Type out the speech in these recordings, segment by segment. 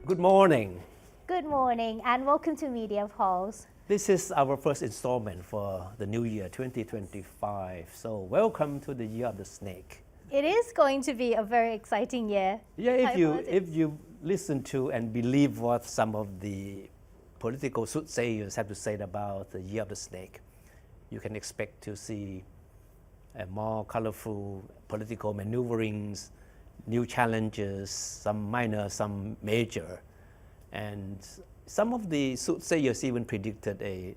Good morning. Good morning and welcome to Media Pulse. This is our first installment for the new year 2025. So welcome to the year of the snake. It is going to be a very exciting year. Yeah, if you listen to and believe what some of the political soothsayers have to say about the year of the snake, you can expect to see a more colorful political maneuverings, new challenges, some minor, some major. And some of the soothsayers even predicted a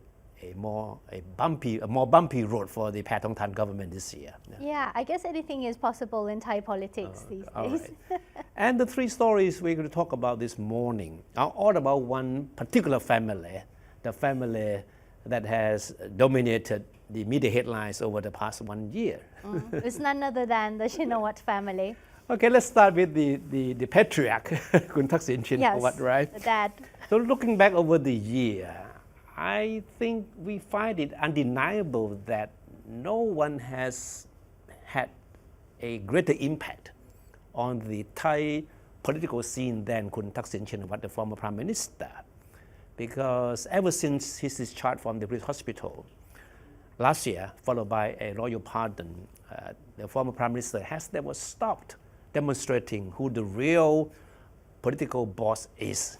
more bumpy road for the Patchimanon government this year. Yeah, I guess anything is possible in Thai politics these days. Right. And the three stories we're going to talk about this morning are all about one particular family, the family that has dominated the media headlines over the past 1 year. It's none other than the Shinawatra family. Okay, let's start with the patriarch, Kun Thaksin Shinawatra, right? The dad. So looking back over the year, I think we find it undeniable that no one has had a greater impact on the Thai political scene than Kun Thaksin Shinawatra, the former Prime Minister. Because ever since his discharge from the British hospital last year, followed by a royal pardon, the former Prime Minister has never stopped demonstrating who the real political boss is.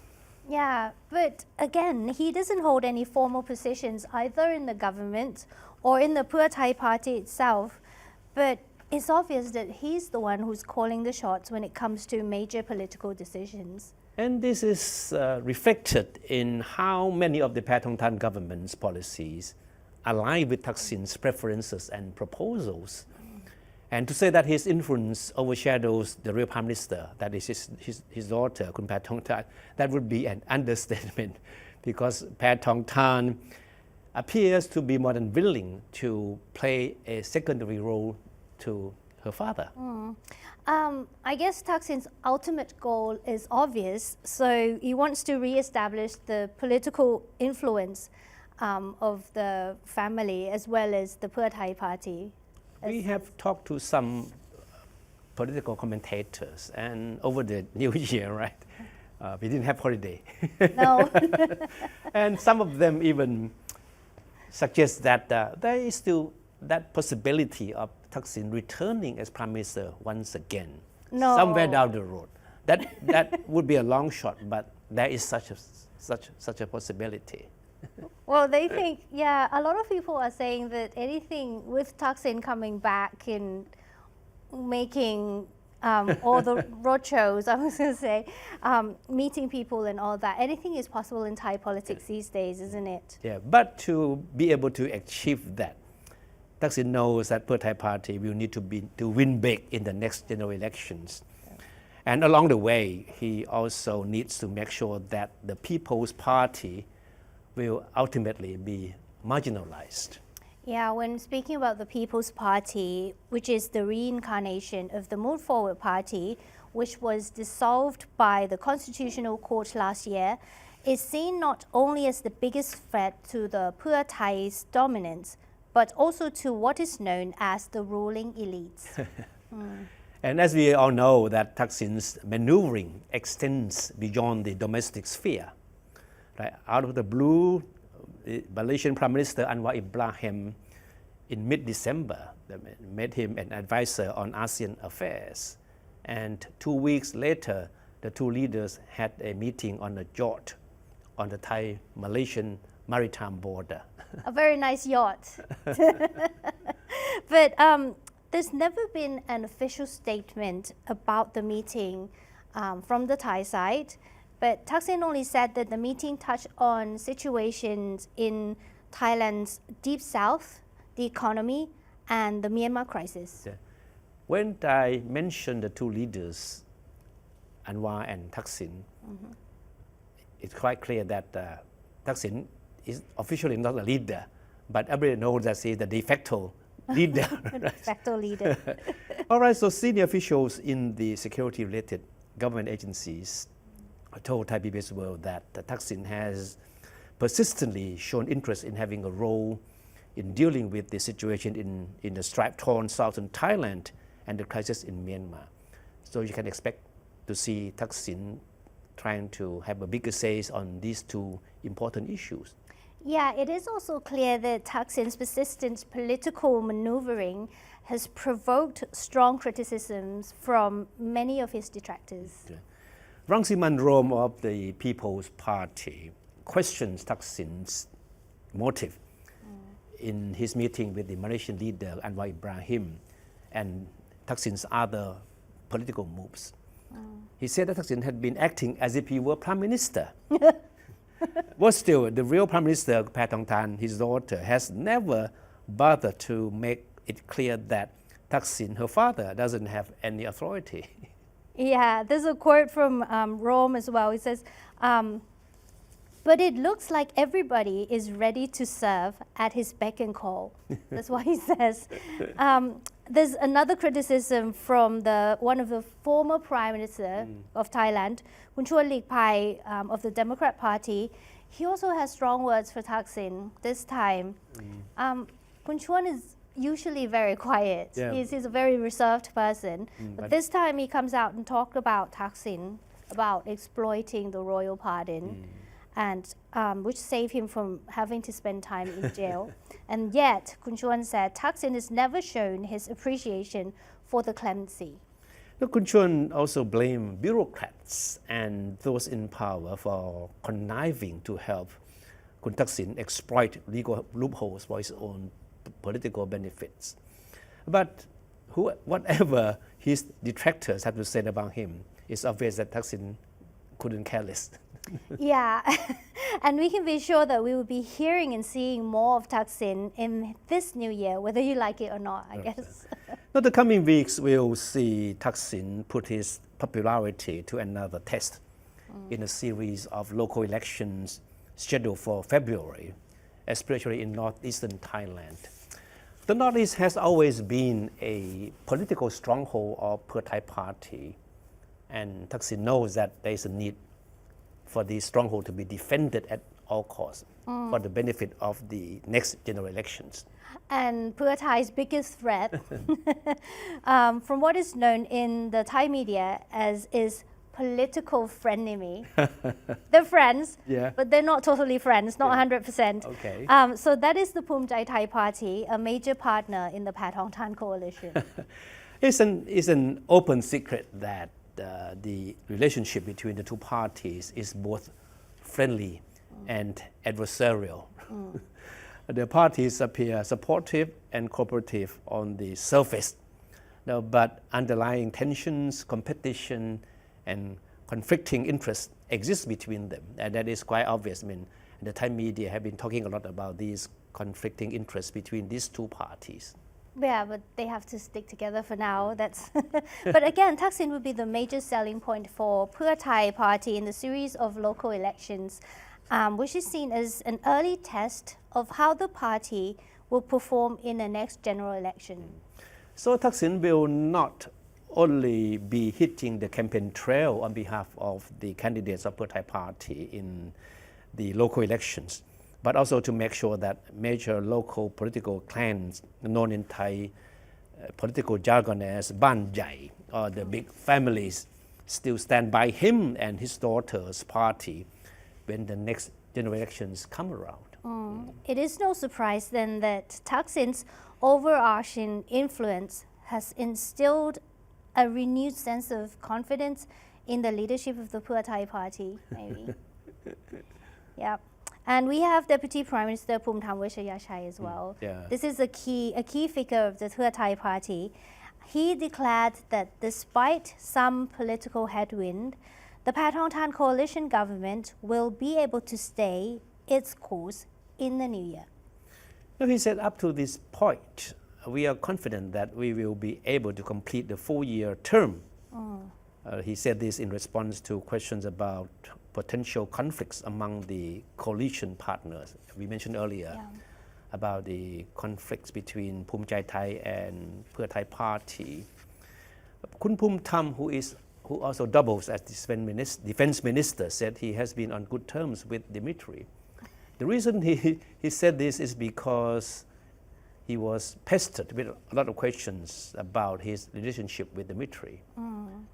Yeah, but again, he doesn't hold any formal positions either in the government or in the Pheu Thai party itself. But it's obvious that he's the one who's calling the shots when it comes to major political decisions. And this is reflected in how many of the Patchimanon government's policies align with Thaksin's preferences and proposals. And to say that his influence overshadows the real Prime Minister, that is his daughter, Kun Patchimanon, that would be an understatement, because Patchimanon appears to be more than willing to play a secondary role to her father. I guess Thaksin's ultimate goal is obvious. So he wants to re-establish the political influence of the family as well as the Pheu Thai party. We have talked to some political commentators, and over the new year, right? We didn't have holiday. No. And some of them even suggest that there is still that possibility of Thaksin returning as Prime Minister once again, somewhere down the road. That would be a long shot, but there is such a possibility. Well, they think, yeah, a lot of people are saying that anything with Thaksin coming back and making all the roadshows, I was going to say, meeting people and all that, anything is possible in Thai politics these days, isn't it? Yeah, but to be able to achieve that, Thaksin knows that Pheu Thai party will need to win big in the next general elections. And along the way, he also needs to make sure that the People's Party will ultimately be marginalized. Yeah, when speaking about the People's Party, which is the reincarnation of the Move Forward Party, which was dissolved by the Constitutional Court last year, is seen not only as the biggest threat to the Pheu Thai's dominance, but also to what is known as the ruling elites. And as we all know, that Thaksin's maneuvering extends beyond the domestic sphere. Right? Out of the blue, the Malaysian Prime Minister Anwar Ibrahim in mid-December made him an advisor on ASEAN affairs. And 2 weeks later, the two leaders had a meeting on a yacht on the Thai-Malaysian maritime border. A very nice yacht. But there's never been an official statement about the meeting from the Thai side. But Thaksin only said that the meeting touched on situations in Thailand's deep south, the economy, and the Myanmar crisis. Yeah. When I mentioned the two leaders, Anwar and Thaksin, it's quite clear that Thaksin is officially not a leader, but everybody knows that he's the de facto leader. De facto leader. All right, so senior officials in the security-related government agencies told Thai PBS World that Thaksin has persistently shown interest in having a role in dealing with the situation in the stripe-torn southern Thailand and the crisis in Myanmar. So you can expect to see Thaksin trying to have a bigger say on these two important issues. Yeah, it is also clear that Thaksin's persistent political maneuvering has provoked strong criticisms from many of his detractors. Rangsiman Rome of the People's Party questions Thaksin's motive in his meeting with the Malaysian leader Anwar Ibrahim and Thaksin's other political moves. He said that Thaksin had been acting as if he were Prime Minister. But still, the real Prime Minister, Pattongtarn, his daughter, has never bothered to make it clear that Thaksin, her father, doesn't have any authority. Yeah, there's a quote from Rome as well. He says, but it looks like everybody is ready to serve at his beck and call. That's what he says. There's another criticism from one of the former Prime Minister of Thailand, Kun Chua Lik Pai of the Democrat Party. He also has strong words for Thaksin this time. Kun Chuan is usually very quiet. Yeah. He's a very reserved person. But this time he comes out and talked about Thaksin, about exploiting the royal pardon, and which saved him from having to spend time in jail. And yet, Kun Chuan said Thaksin has never shown his appreciation for the clemency. Now, Kun Chuan also blamed bureaucrats and those in power for conniving to help Kun Thaksin exploit legal loopholes for his own political benefits. But whatever his detractors have to say about him, it's obvious that Thaksin couldn't care less. Yeah, and we can be sure that we will be hearing and seeing more of Thaksin in this new year, whether you like it or not, I guess. Now, the coming weeks will see Thaksin put his popularity to another test in a series of local elections scheduled for February, especially in northeastern Thailand. The Northeast has always been a political stronghold of Pheu Thai Party, and Thaksin knows that there is a need for the stronghold to be defended at all costs for the benefit of the next general elections. And Pheu Thai's biggest threat, from what is known in the Thai media as is political frenemy. They're friends, but they're not totally friends, not 100%. Okay. So that is the Phumjai Thai Party, a major partner in the Pattongtarn coalition. It's an open secret that the relationship between the two parties is both friendly and adversarial. The parties appear supportive and cooperative on the surface, but underlying tensions, competition, and conflicting interests exist between them, and that is quite obvious. I mean, the Thai media have been talking a lot about these conflicting interests between these two parties. Yeah, but they have to stick together for now. That's but again, Thaksin will be the major selling point for Pheu Thai Party in the series of local elections, which is seen as an early test of how the party will perform in the next general election. So Thaksin will not only be hitting the campaign trail on behalf of the candidates of Pheu Thai Party in the local elections, but also to make sure that major local political clans known in Thai political jargon as Ban Jai, or the big families, still stand by him and his daughter's party when the next general elections come around. It is no surprise then that Thaksin's overarching influence has instilled a renewed sense of confidence in the leadership of the Pheu Thai Party, maybe. Yeah. And we have Deputy Prime Minister Phumtham Wechayachai as well. This is a key figure of the Pheu Thai Party. He declared that despite some political headwind, the Pattongtarn coalition government will be able to stay its course in the new year. Now, he said up to this point, we are confident that we will be able to complete the 4-year term. He said this in response to questions about potential conflicts among the coalition partners. We mentioned earlier about the conflicts between Phumjai Thai and Pheu Thai Party. Kun Phumtham, who also doubles as defense minister, said he has been on good terms with Dimitri. The reason he said this is because he was pestered with a lot of questions about his relationship with Dimitri.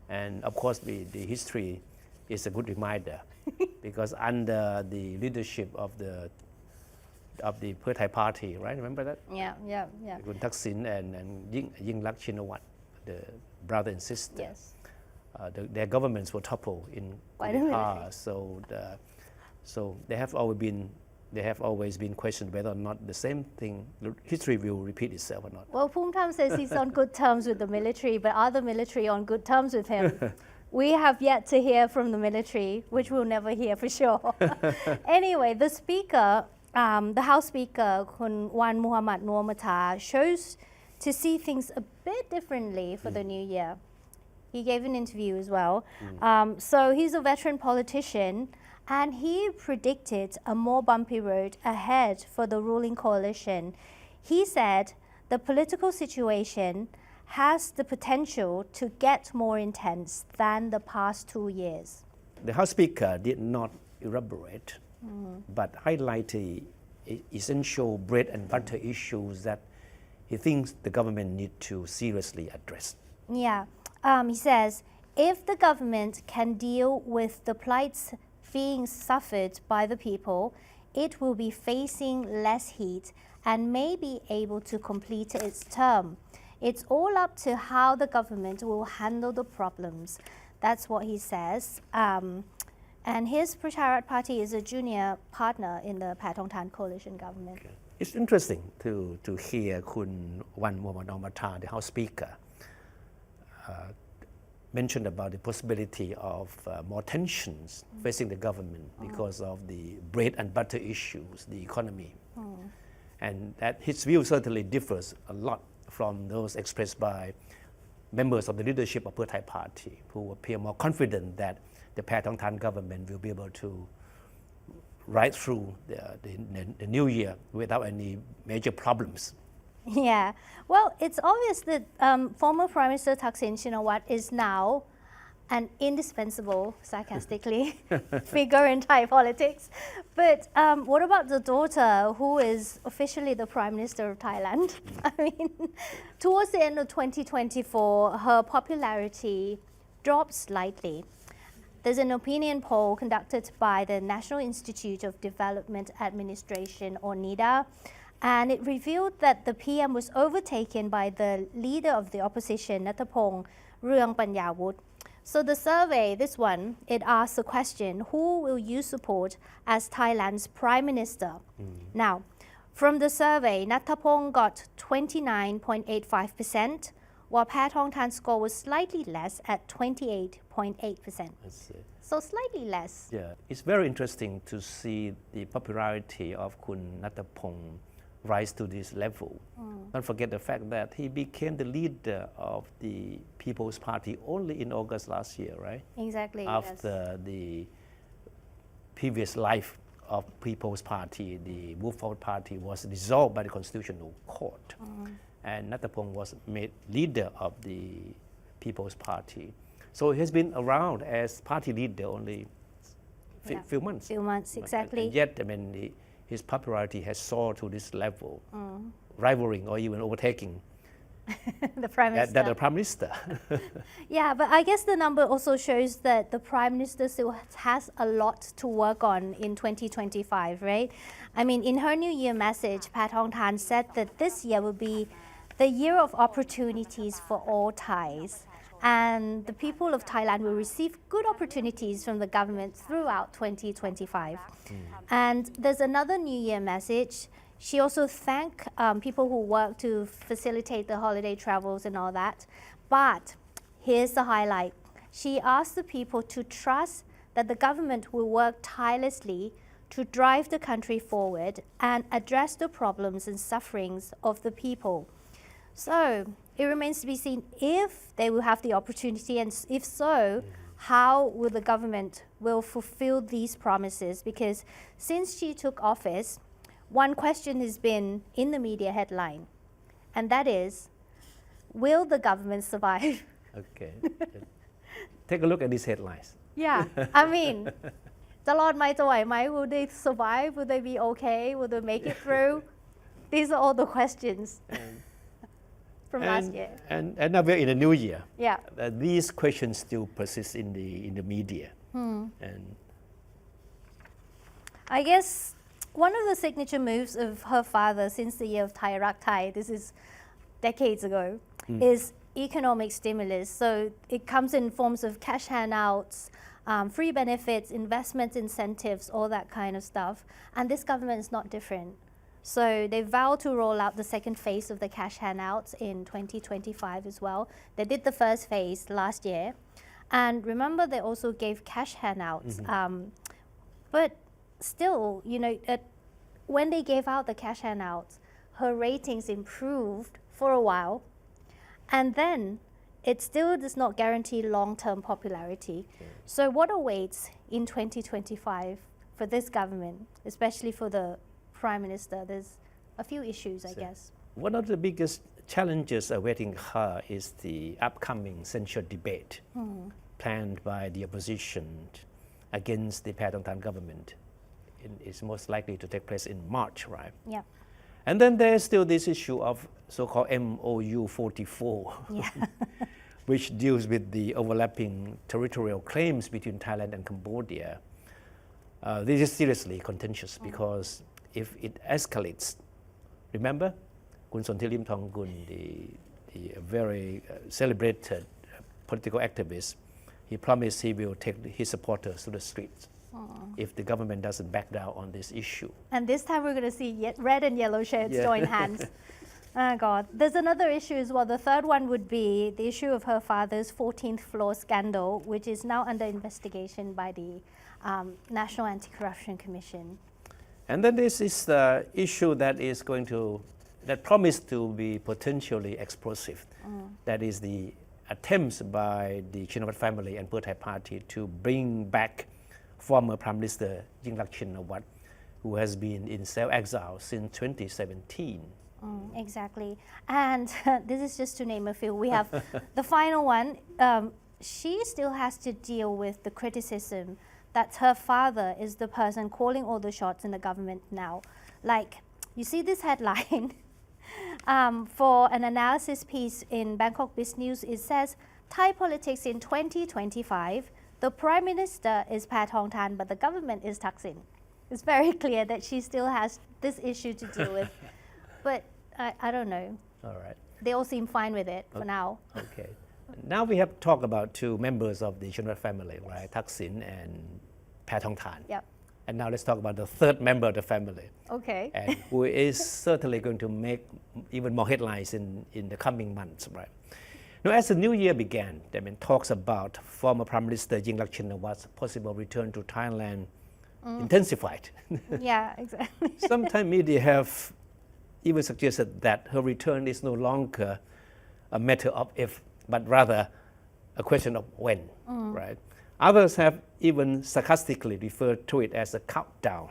And of course, the history is a good reminder because under the leadership of the Thepchai party, right? Remember that? Yeah. Kun Thaksin and Yingluck Shinawatra, the brother and sister. Yes. Their governments were toppled in By the military. So they have always been questioned whether or not the same thing, history will repeat itself or not. Well, Phumtham says he's on good terms with the military, but are the military on good terms with him? We have yet to hear from the military, which we'll never hear for sure. Anyway, the speaker, the House Speaker, Kun Wan Muhammad Nur Matha, chose to see things a bit differently for the new year. He gave an interview as well. So he's a veteran politician, and he predicted a more bumpy road ahead for the ruling coalition. He said the political situation has the potential to get more intense than the past 2 years. The House Speaker did not elaborate, but highlighted essential bread and butter issues that he thinks the government need to seriously address. Yeah, he says if the government can deal with the plights being suffered by the people, it will be facing less heat and may be able to complete its term. It's all up to how the government will handle the problems. That's what he says. And his Pracharat Party is a junior partner in the Pathongthan coalition government. It's interesting to hear Kun Wan Muhammad Nur Matha, the House Speaker, mentioned about the possibility of more tensions facing the government because of the bread and butter issues, the economy. And that his view certainly differs a lot from those expressed by members of the leadership of Thepchai party, who appear more confident that the Pathongthan government will be able to ride through the new year without any major problems. Yeah, well, it's obvious that former Prime Minister Thaksin Shinawatra is now an indispensable, sarcastically, figure in Thai politics. But what about the daughter, who is officially the Prime Minister of Thailand? I mean, towards the end of 2024, her popularity dropped slightly. There's an opinion poll conducted by the National Institute of Development Administration, or NIDA, and it revealed that the PM was overtaken by the leader of the opposition, Nathapong Ruangpanyawut. So the survey, this one, it asks the question, who will you support as Thailand's Prime Minister? Now, from the survey, Nathapong got 29.85%, while Pathongthan's score was slightly less at 28.8%. So slightly less. Yeah, it's very interesting to see the popularity of Kun Nathapong rise to this level. Don't forget the fact that he became the leader of the People's Party only in August last year, right? Exactly. After the previous life of People's Party, the Move Forward Party was dissolved by the Constitutional Court. And Nathapong was made leader of the People's Party. So he has been around as party leader only few months. Few months, exactly. And yet, I mean, his popularity has soared to this level, rivaling or even overtaking the Prime Minister. The Prime Minister. Yeah, but I guess the number also shows that the Prime Minister still has a lot to work on in 2025, right? I mean, in her New Year message, Pathongthan said that this year will be the year of opportunities for all Thais. And the people of Thailand will receive good opportunities from the government throughout 2025. And there's another New Year message. She also thanked people who work to facilitate the holiday travels and all that. But here's the highlight. She asked the people to trust that the government will work tirelessly to drive the country forward and address the problems and sufferings of the people. So it remains to be seen if they will have the opportunity, and if so, how will the government will fulfill these promises? Because since she took office, one question has been in the media headline, and that is, will the government survive? Okay. Take a look at these headlines. Yeah, I mean, จะรอดไหมจะไหวไหม will they survive? Will they be okay? Will they make it through? These are all the questions from last year. And now we're in a new year. Yeah. These questions still persist in the media. And I guess one of the signature moves of her father since the year of Thai Rak Thai, this is decades ago, is economic stimulus. So it comes in forms of cash handouts, free benefits, investment incentives, all that kind of stuff. And this government is not different. So they vow to roll out the second phase of the cash handouts in 2025 as well. They did the first phase last year. And remember, they also gave cash handouts. But still, when they gave out the cash handouts, her ratings improved for a while. And then it still does not guarantee long-term popularity. So what awaits in 2025 for this government, especially for the Prime Minister? There's a few issues, I guess. One of the biggest challenges awaiting her is the upcoming censure debate planned by the opposition against the Pattongtan government. It's most likely to take place in March, right? Yeah. And then there's still this issue of so-called MOU 44, which deals with the overlapping territorial claims between Thailand and Cambodia. This is seriously contentious because if it escalates, remember, Kun Sontilim Thongkun, the very celebrated political activist, he promised he will take his supporters to the streets if the government doesn't back down on this issue. And this time we're going to see red and yellow shirts join hands. Oh God. There's another issue as well. The third one would be the issue of her father's 14th floor scandal, which is now under investigation by the National Anti-Corruption Commission. And then this is the issue that promised to be potentially explosive. That is the attempts by the Shinawatra family and Thepchai party to bring back former Prime Minister Shinawatra, who has been in self-exile since 2017. Exactly. And this is just to name a few. We have the final one. She still has to deal with the criticism that her father is the person calling all the shots in the government now. Like, you see this headline for an analysis piece in Bangkok Biz News. It says, Thai politics in 2025, the Prime Minister is Pattongtan, but the government is Thaksin. It's very clear that she still has this issue to deal with. But I don't know. All right. They all seem fine with it for now. Okay. Now we have talked about two members of the Shinawatra family, right? Thaksin and Pattongtan. Yep. And now let's talk about the third member of the family. Okay. And who is certainly going to make even more headlines in the coming months, right? Now, as the new year began, there have been talks about former Prime Minister Shinawatra's possible return to Thailand intensified. Yeah, exactly. Sometimes media have even suggested that her return is no longer a matter of if, but rather a question of when, right? Others have even sarcastically referred to it as a countdown.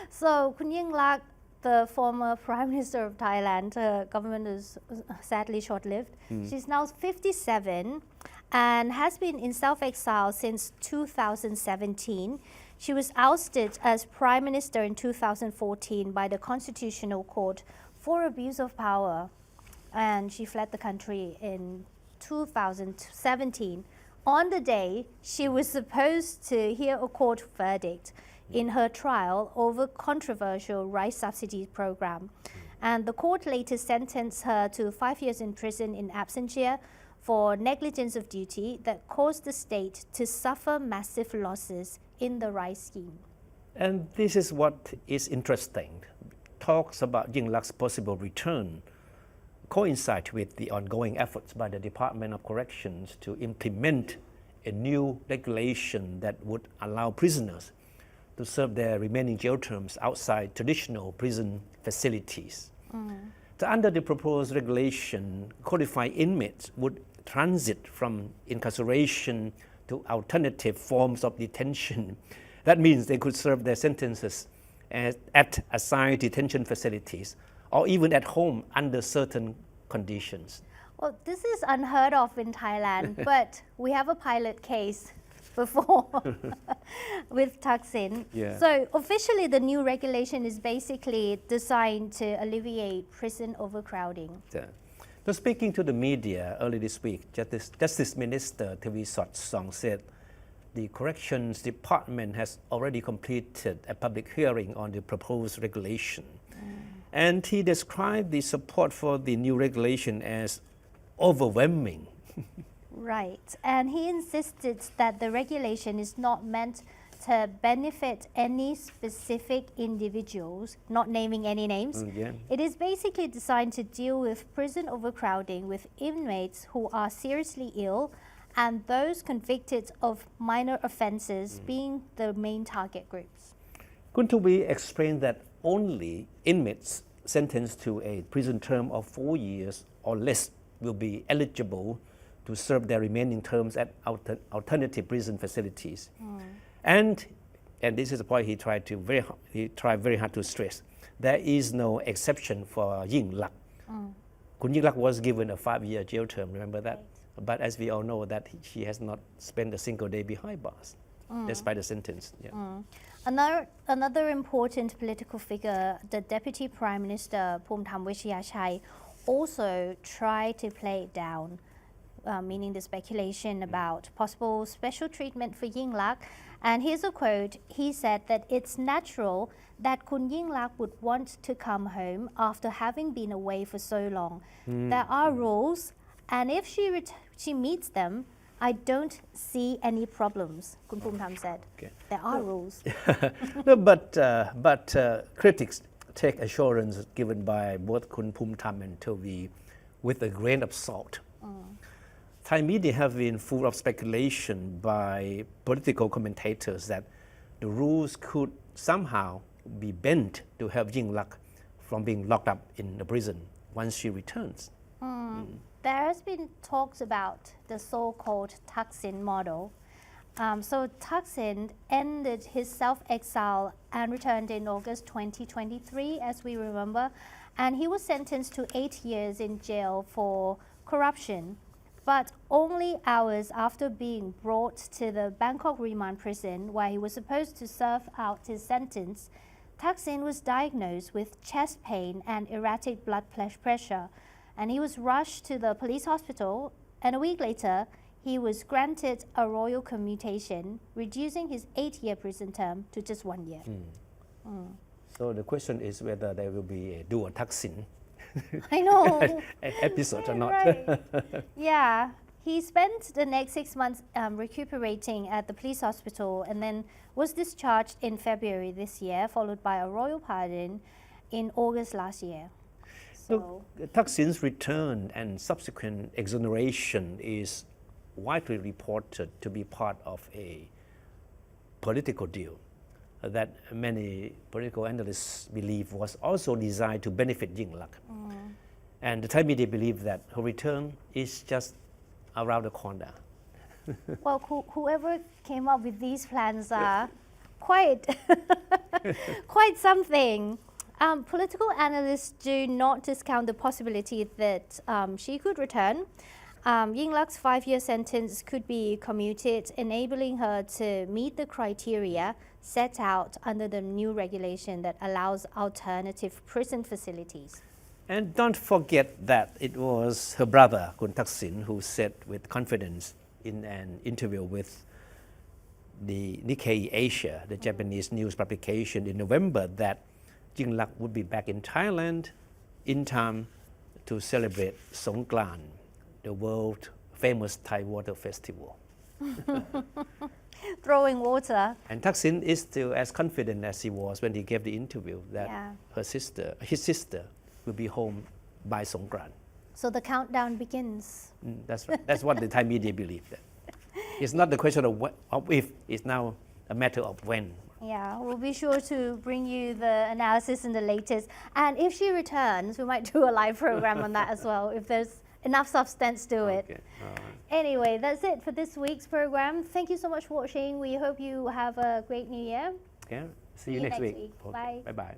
So, Kun Yingluck, the former Prime Minister of Thailand, her government is sadly short-lived. She's now 57 and has been in self-exile since 2017. She was ousted as Prime Minister in 2014 by the Constitutional Court for abuse of power. And she fled the country in 2017 on the day she was supposed to hear a court verdict in her trial over controversial rice subsidy program. And the court later sentenced her to 5 years in prison in absentia for negligence of duty that caused the state to suffer massive losses in the rice scheme. And this is what is interesting. Talks about Yingluck's possible return coincide with the ongoing efforts by the Department of Corrections to implement a new regulation that would allow prisoners to serve their remaining jail terms outside traditional prison facilities. So under the proposed regulation, qualified inmates would transit from incarceration to alternative forms of detention. That means they could serve their sentences at assigned detention facilities or even at home under certain conditions. Well, this is unheard of in Thailand, but we have a pilot case before with Thaksin. Yeah. So officially the new regulation is basically designed to alleviate prison overcrowding. So speaking to the media early this week, Justice Minister Thavisotsong said the Corrections Department has already completed a public hearing on the proposed regulation. And he described the support for the new regulation as overwhelming. Right. And he insisted that the regulation is not meant to benefit any specific individuals, not naming any names. Yeah. It is basically designed to deal with prison overcrowding with inmates who are seriously ill and those convicted of minor offenses being the main target groups. Kuntubi explained that only inmates sentenced to a prison term of 4 years or less will be eligible to serve their remaining terms at alternative prison facilities. And this is the point he tried very hard to stress. There is no exception for Ying Lak. Kun Ying Lak was given a 5-year jail term, remember that? But as we all know that she has not spent a single day behind bars, despite the sentence. Yeah. Another important political figure, the Deputy Prime Minister Phumtham Wechayachai, also tried to play it down, meaning the speculation about possible special treatment for Ying Lak. And here's a quote. He said that it's natural that Kun Ying Lak would want to come home after having been away for so long. There are rules, and if she meets them, I don't see any problems, Kun Phumtham said. Okay. There are rules. No, but critics take assurance given by both Kun Phumtham and Tovi with a grain of salt. Thai media have been full of speculation by political commentators that the rules could somehow be bent to help Ying Lak from being locked up in the prison once she returns. There has been talks about the so-called Thaksin model. So Thaksin ended his self-exile and returned in August 2023, as we remember, and he was sentenced to 8 years in jail for corruption. But only hours after being brought to the Bangkok remand prison where he was supposed to serve out his sentence, Thaksin was diagnosed with chest pain and erratic blood pressure, and he was rushed to the police hospital, and a week later, he was granted a royal commutation, reducing his 8-year prison term to just 1 year. So the question is whether there will be a dual Thaksin I know. episode or not. Right. Yeah. He spent the next 6 months recuperating at the police hospital and then was discharged in February this year, followed by a royal pardon in August last year. So, Look, Thaksin's return and subsequent exoneration is widely reported to be part of a political deal that many political analysts believe was also designed to benefit Ying Lak. And the Thai media believe that her return is just around the corner. well, whoever came up with these plans are quite, quite something. Political analysts do not discount the possibility that she could return. Ying Lak's 5-year sentence could be commuted, enabling her to meet the criteria set out under the new regulation that allows alternative prison facilities. And don't forget that it was her brother, Kun Thaksin, who said with confidence in an interview with the Nikkei Asia, the Japanese news publication, in November that Ying Lak would be back in Thailand in time to celebrate Songkran, the world famous Thai water festival. Throwing water. And Thaksin is still as confident as he was when he gave the interview that his sister will be home by Songkran. So the countdown begins. That's right. That's what the Thai media believe. That it's not the question of if, it's now a matter of when. Yeah, we'll be sure to bring you the analysis and the latest. And if she returns, we might do a live program on that as well, if there's enough substance to it. Okay. Anyway, that's it for this week's program. Thank you so much for watching. We hope you have a great new year. Yeah. See you next week. Okay. Bye. Bye-bye.